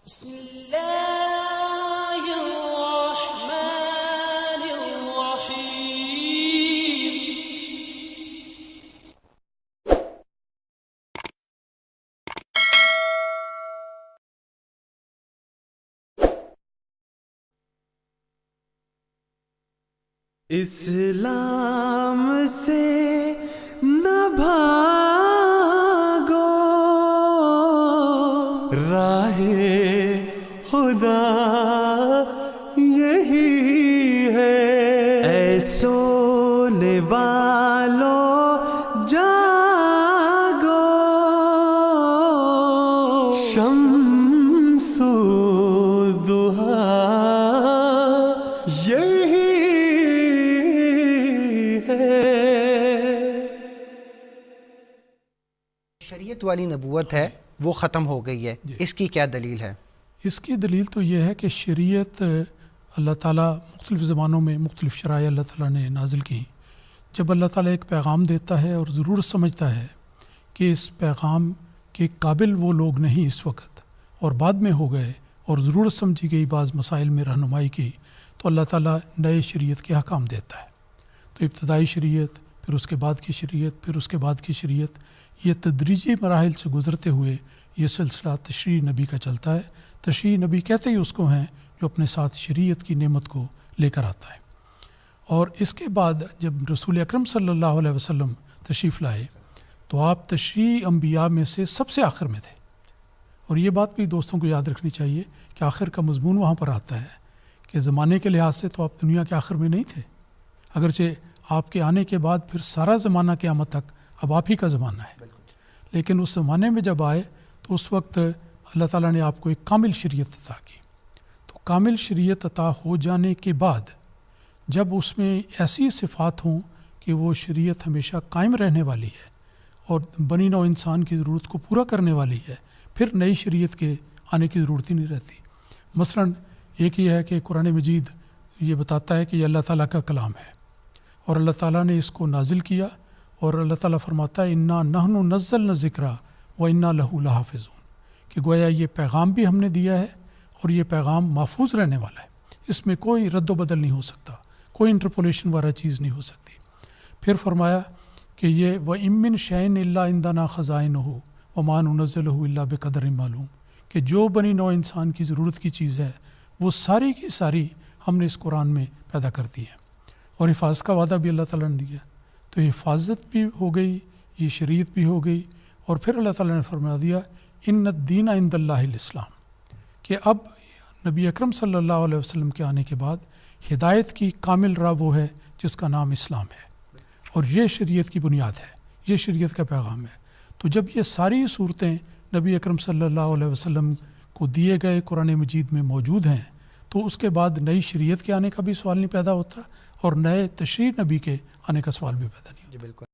بسم اللہ الرحمن الرحیم۔ اسلام سے نہ بھاگو، راہ خدا یہی ہے۔ اے سونے والو جاگو، شمس الضحیٰ یہی شریعت والی نبوت ہے وہ ختم ہو گئی ہے، اس کی کیا دلیل ہے؟ اس کی دلیل تو یہ ہے کہ شریعت اللہ تعالیٰ مختلف زبانوں میں مختلف شرائع اللہ تعالیٰ نے نازل کی۔ جب اللہ تعالیٰ ایک پیغام دیتا ہے اور ضرورت سمجھتا ہے کہ اس پیغام کے قابل وہ لوگ نہیں اس وقت اور بعد میں ہو گئے اور ضرورت سمجھی گئی بعض مسائل میں رہنمائی کی، تو اللہ تعالیٰ نئے شریعت کے احکام دیتا ہے۔ تو ابتدائی شریعت، پھر اس کے بعد کی شریعت، پھر اس کے بعد کی شریعت، یہ تدریجی مراحل سے گزرتے ہوئے یہ سلسلہ تشریع نبی کا چلتا ہے۔ تشریع نبی کہتے ہی اس کو ہیں جو اپنے ساتھ شریعت کی نعمت کو لے کر آتا ہے۔ اور اس کے بعد جب رسول اکرم صلی اللہ علیہ وسلم تشریف لائے تو آپ تشریع انبیاء میں سے سب سے آخر میں تھے۔ اور یہ بات بھی دوستوں کو یاد رکھنی چاہیے کہ آخر کا مضمون وہاں پر آتا ہے کہ زمانے کے لحاظ سے تو آپ دنیا کے آخر میں نہیں تھے، اگرچہ آپ کے آنے کے بعد پھر سارا زمانہ قیامت تک اب آپ ہی کا زمانہ ہے، لیکن اس زمانے میں جب آئے تو اس وقت اللہ تعالیٰ نے آپ کو ایک کامل شریعت عطا کی۔ تو کامل شریعت عطا ہو جانے کے بعد جب اس میں ایسی صفات ہوں کہ وہ شریعت ہمیشہ قائم رہنے والی ہے اور بنی نوع انسان کی ضرورت کو پورا کرنے والی ہے، پھر نئی شریعت کے آنے کی ضرورت ہی نہیں رہتی۔ مثلاً ایک یہ ہے کہ قرآن مجید یہ بتاتا ہے کہ یہ اللہ تعالیٰ کا کلام ہے اور اللہ تعالیٰ نے اس کو نازل کیا، اور اللہ تعالیٰ فرماتا ہے انا نحن نزلنا الذکر و انا لہ لحافظون، کہ گویا یہ پیغام بھی ہم نے دیا ہے اور یہ پیغام محفوظ رہنے والا ہے، اس میں کوئی رد و بدل نہیں ہو سکتا، کوئی انٹرپولیشن والا چیز نہیں ہو سکتی۔ پھر فرمایا کہ یہ وَإِن مِّن شَيْءٍ إِلَّا عِندَنَا خَزَائِنُهُ وَمَا نُنَزِّلُهُ إِلَّا بِقَدْرٍ معلوم، کہ جو بنی نوع انسان کی ضرورت کی چیز ہے وہ ساری کی ساری ہم نے اس قرآن میں پیدا کر دی ہے۔ اور حفاظت کا وعدہ بھی اللہ تعالیٰ نے دیا، تو حفاظت بھی ہو گئی، یہ شریعت بھی ہو گئی، اور پھر اللہ تعالیٰ نے فرما دیا ان الدین عند اللہ الاسلام، کہ اب نبی اکرم صلی اللہ علیہ وسلم کے آنے کے بعد ہدایت کی کامل راہ وہ ہے جس کا نام اسلام ہے، اور یہ شریعت کی بنیاد ہے، یہ شریعت کا پیغام ہے۔ تو جب یہ ساری صورتیں نبی اکرم صلی اللہ علیہ وسلم کو دیے گئے قرآن مجید میں موجود ہیں، تو اس کے بعد نئی شریعت کے آنے کا بھی سوال نہیں پیدا ہوتا اور نئے تشریع نبی کے آنے کا سوال بھی پیدا نہیں ہوتا۔ جی بالکل۔